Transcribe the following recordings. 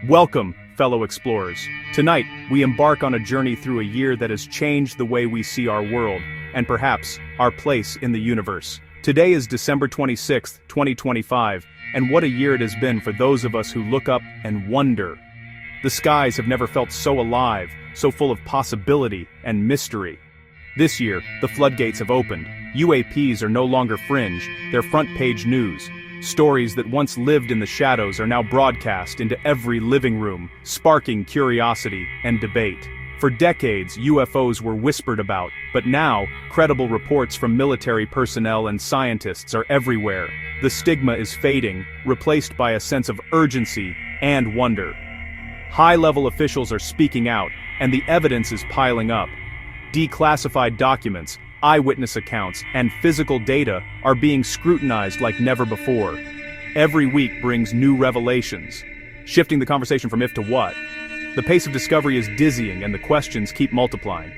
Welcome, fellow explorers. Tonight, we embark on a journey through a year that has changed the way we see our world, and perhaps, our place in the universe. Today is December 26, 2025, and what a year it has been for those of us who look up and wonder. The skies have never felt so alive, so full of possibility and mystery. This year, the floodgates have opened. UAPs are no longer fringe, they're front-page news. Stories that once lived in the shadows are now broadcast into every living room, sparking curiosity and debate. For decades, UFOs were whispered about, but now, credible reports from military personnel and scientists are everywhere. The stigma is fading, replaced by a sense of urgency and wonder. High-level officials are speaking out, and the evidence is piling up. Declassified documents, eyewitness accounts, and physical data are being scrutinized like never before. Every week brings new revelations, shifting the conversation from if to what. The pace of discovery is dizzying and the questions keep multiplying.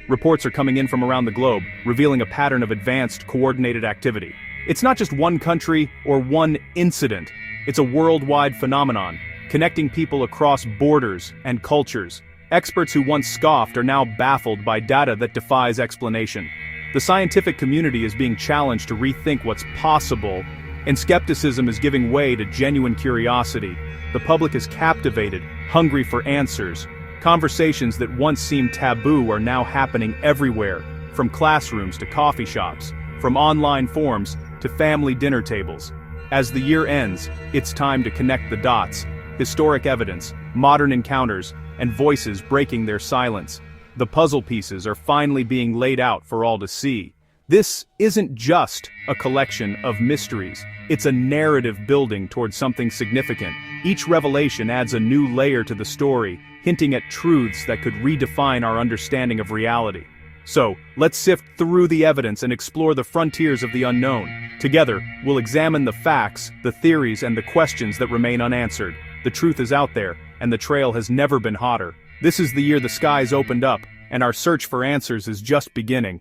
Reports are coming in from around the globe, revealing a pattern of advanced, coordinated activity. It's not just one country or one incident, it's a worldwide phenomenon, connecting people across borders and cultures. Experts who once scoffed are now baffled by data that defies explanation. The scientific community is being challenged to rethink what's possible, and skepticism is giving way to genuine curiosity. The public is captivated, hungry for answers. Conversations that once seemed taboo are now happening everywhere, from classrooms to coffee shops, from online forums to family dinner tables. As the year ends, it's time to connect the dots. Historic evidence, modern encounters, and voices breaking their silence. The puzzle pieces are finally being laid out for all to see. This isn't just a collection of mysteries, it's a narrative building towards something significant. Each revelation adds a new layer to the story, hinting at truths that could redefine our understanding of reality. So, let's sift through the evidence and explore the frontiers of the unknown. Together, we'll examine the facts, the theories, and the questions that remain unanswered. The truth is out there, and the trail has never been hotter. This is the year the skies opened up, and our search for answers is just beginning.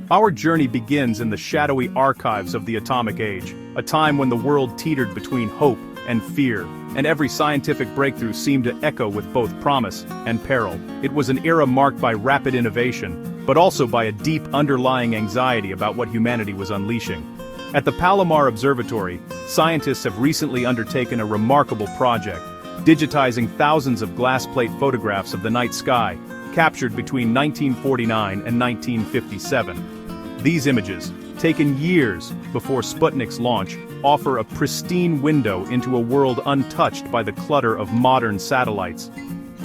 Our journey begins in the shadowy archives of the atomic age, a time when the world teetered between hope and fear, and every scientific breakthrough seemed to echo with both promise and peril. It was an era marked by rapid innovation, but also by a deep underlying anxiety about what humanity was unleashing. At the Palomar Observatory, scientists have recently undertaken a remarkable project, digitizing thousands of glass plate photographs of the night sky, captured between 1949 and 1957. These images, taken years before Sputnik's launch, offer a pristine window into a world untouched by the clutter of modern satellites.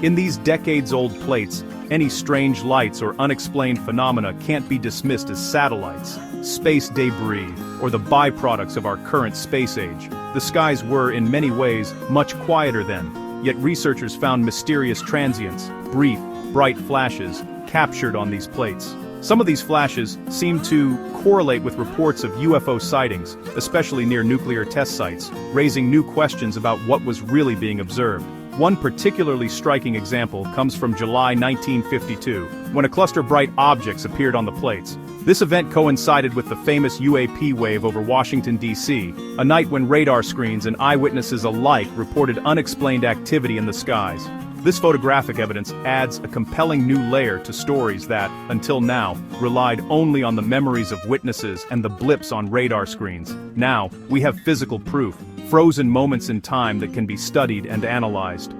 In these decades-old plates, any strange lights or unexplained phenomena can't be dismissed as satellites, space debris, or the byproducts of our current space age. The skies were, in many ways, much quieter then, yet researchers found mysterious transients, brief, bright flashes, captured on these plates. Some of these flashes seem to correlate with reports of UFO sightings, especially near nuclear test sites, raising new questions about what was really being observed. One particularly striking example comes from July 1952, when a cluster of bright objects appeared on the plates. This event coincided with the famous UAP wave over Washington, D.C., a night when radar screens and eyewitnesses alike reported unexplained activity in the skies. This photographic evidence adds a compelling new layer to stories that, until now, relied only on the memories of witnesses and the blips on radar screens. Now, we have physical proof, frozen moments in time that can be studied and analyzed.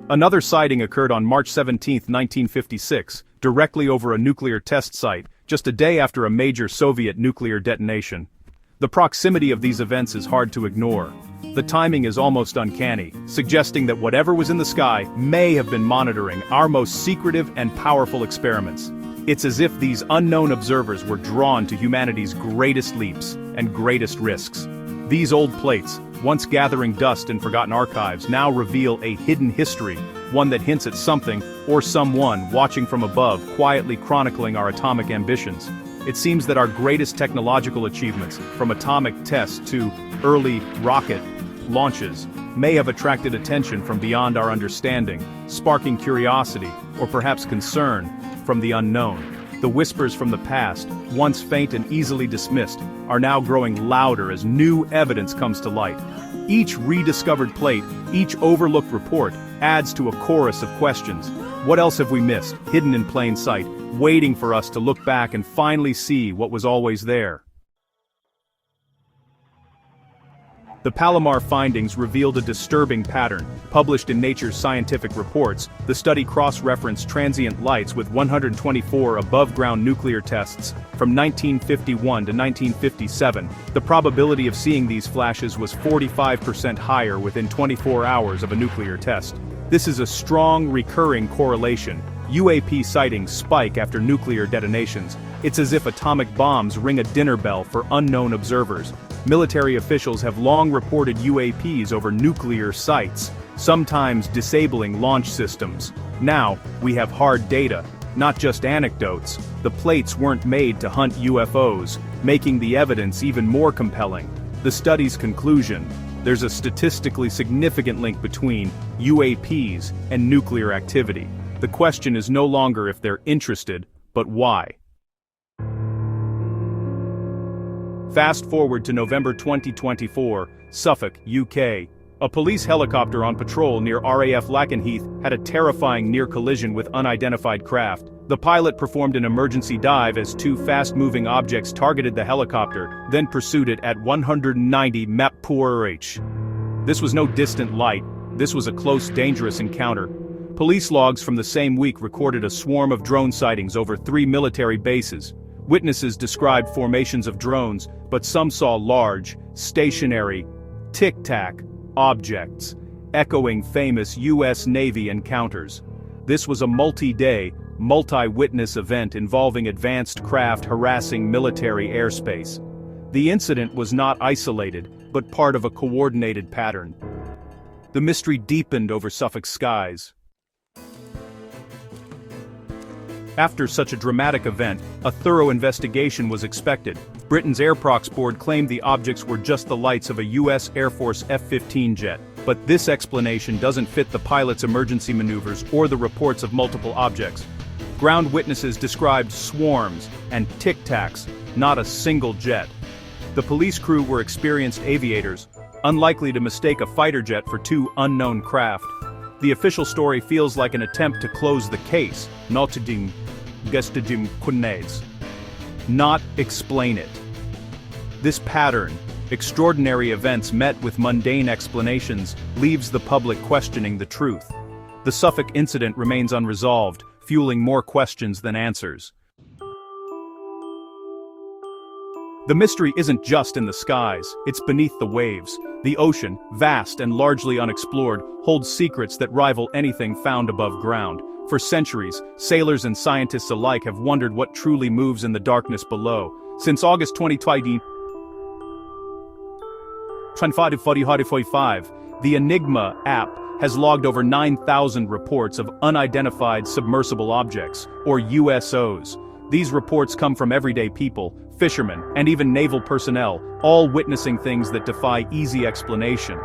Another sighting occurred on March 17, 1956, directly over a nuclear test site, just a day after a major Soviet nuclear detonation. The proximity of these events is hard to ignore. The timing is almost uncanny, suggesting that whatever was in the sky may have been monitoring our most secretive and powerful experiments. It's as if these unknown observers were drawn to humanity's greatest leaps and greatest risks. These old plates, once gathering dust in forgotten archives, now reveal a hidden history, one that hints at something or someone watching from above, quietly chronicling our atomic ambitions. It seems that our greatest technological achievements, from atomic tests to early rocket launches, may have attracted attention from beyond our understanding, sparking curiosity, or perhaps concern, from the unknown. The whispers from the past, once faint and easily dismissed, are now growing louder as new evidence comes to light. Each rediscovered plate, each overlooked report, adds to a chorus of questions. What else have we missed, hidden in plain sight, waiting for us to look back and finally see what was always there? The Palomar findings revealed a disturbing pattern. Published in Nature's Scientific Reports, the study cross-referenced transient lights with 124 above-ground nuclear tests from 1951 to 1957. The probability of seeing these flashes was 45% higher within 24 hours of a nuclear test. This is a strong, recurring correlation. UAP sightings spike after nuclear detonations. It's as if atomic bombs ring a dinner bell for unknown observers. Military officials have long reported UAPs over nuclear sites, sometimes disabling launch systems. Now, we have hard data, not just anecdotes. The plates weren't made to hunt UFOs, making the evidence even more compelling. The study's conclusion: there's a statistically significant link between UAPs and nuclear activity. The question is no longer if they're interested, but why. Fast forward to November 2024, Suffolk, UK. A police helicopter on patrol near RAF Lakenheath had a terrifying near collision with unidentified craft. The pilot performed an emergency dive as two fast-moving objects targeted the helicopter, then pursued it at 190 mph. This was no distant light. This was a close, dangerous encounter. Police logs from the same week recorded a swarm of drone sightings over 3 military bases. Witnesses described formations of drones, but some saw large, stationary, tic-tac objects, echoing famous U.S. Navy encounters. This was a multi-day, multi-witness event involving advanced craft harassing military airspace. The incident was not isolated, but part of a coordinated pattern. The mystery deepened over Suffolk skies. After such a dramatic event, a thorough investigation was expected. Britain's Air Prox Board claimed the objects were just the lights of a U.S. Air Force F-15 jet. But this explanation doesn't fit the pilot's emergency maneuvers or the reports of multiple objects. Ground witnesses described swarms and tic-tacs, not a single jet. The police crew were experienced aviators, unlikely to mistake a fighter jet for two unknown craft. The official story feels like an attempt to close the case, not explain it. This pattern, extraordinary events met with mundane explanations, leaves the public questioning the truth. The Suffolk incident remains unresolved, fueling more questions than answers. The mystery isn't just in the skies, it's beneath the waves. The ocean, vast and largely unexplored, holds secrets that rival anything found above ground. For centuries, sailors and scientists alike have wondered what truly moves in the darkness below. Since August 2020, the Enigma app has logged over 9,000 reports of unidentified submersible objects, or USOs. These reports come from everyday people, fishermen, and even naval personnel, all witnessing things that defy easy explanation.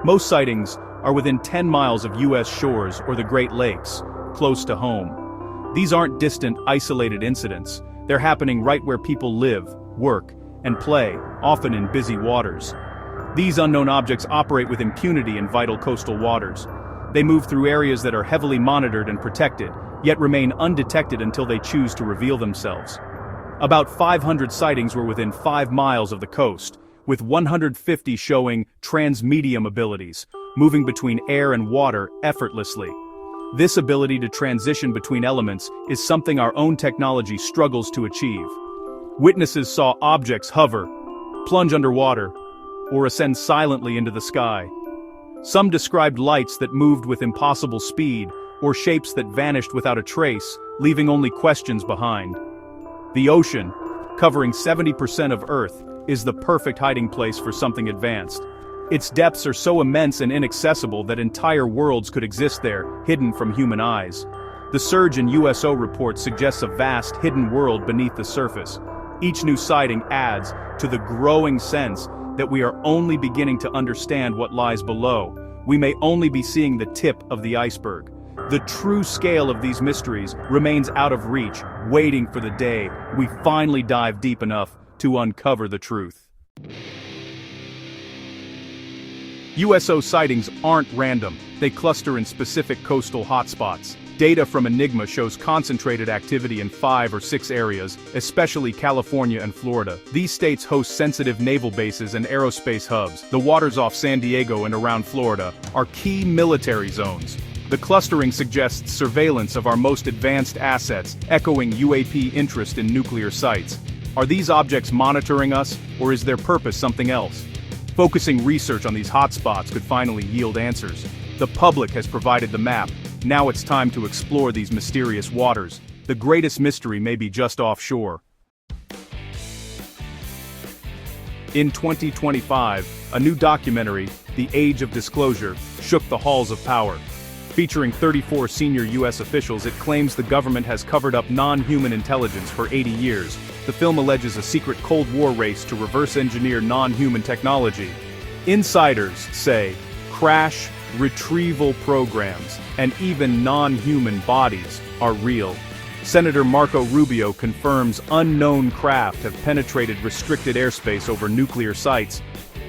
Most sightings are within 10 miles of U.S. shores or the Great Lakes, close to home. These aren't distant, isolated incidents. They're happening right where people live, work, and play, often in busy waters. These unknown objects operate with impunity in vital coastal waters. They move through areas that are heavily monitored and protected, yet remain undetected until they choose to reveal themselves. About 500 sightings were within 5 miles of the coast, with 150 showing transmedium abilities, moving between air and water effortlessly. This ability to transition between elements is something our own technology struggles to achieve. Witnesses saw objects hover, plunge underwater, or ascend silently into the sky. Some described lights that moved with impossible speed, or shapes that vanished without a trace, leaving only questions behind. The ocean, covering 70% of Earth, is the perfect hiding place for something advanced. Its depths are so immense and inaccessible that entire worlds could exist there, hidden from human eyes. The surge in USO reports suggests a vast, hidden world beneath the surface. Each new sighting adds to the growing sense that we are only beginning to understand what lies below. We may only be seeing the tip of the iceberg. The true scale of these mysteries remains out of reach, waiting for the day we finally dive deep enough to uncover the truth. USO sightings aren't random, they cluster in specific coastal hotspots. Data from Enigma shows concentrated activity in 5 or 6 areas, especially California and Florida. These states host sensitive naval bases and aerospace hubs. The waters off San Diego and around Florida are key military zones. The clustering suggests surveillance of our most advanced assets, echoing UAP interest in nuclear sites. Are these objects monitoring us, or is their purpose something else? Focusing research on these hotspots could finally yield answers. The public has provided the map. Now it's time to explore these mysterious waters. The greatest mystery may be just offshore. In 2025, a new documentary, The Age of Disclosure, shook the halls of power. Featuring 34 senior U.S. officials, it claims the government has covered up non-human intelligence for 80 years. The film alleges a secret Cold War race to reverse-engineer non-human technology. Insiders say crash retrieval programs and even non-human bodies are real. Senator Marco Rubio confirms unknown craft have penetrated restricted airspace over nuclear sites.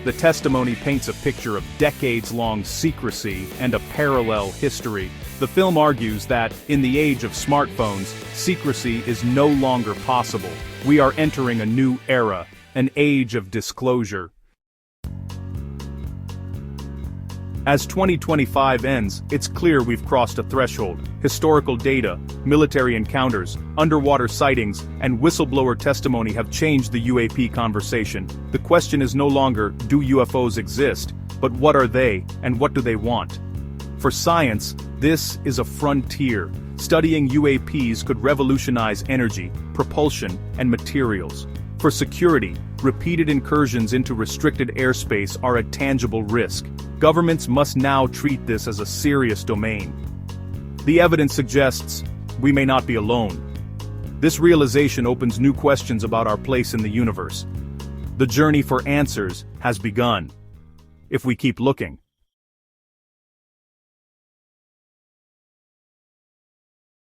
The testimony paints a picture of decades-long secrecy and a parallel history. The film argues that, in the age of smartphones, secrecy is no longer possible. We are entering a new era, an age of disclosure. As 2025 ends, it's clear we've crossed a threshold. Historical data, military encounters, underwater sightings, and whistleblower testimony have changed the UAP conversation. The question is no longer, do UFOs exist, but what are they, and what do they want? For science, this is a frontier. Studying UAPs could revolutionize energy, propulsion, and materials. For security, repeated incursions into restricted airspace are a tangible risk. Governments must now treat this as a serious domain. The evidence suggests we may not be alone. This realization opens new questions about our place in the universe. The journey for answers has begun. If we keep looking.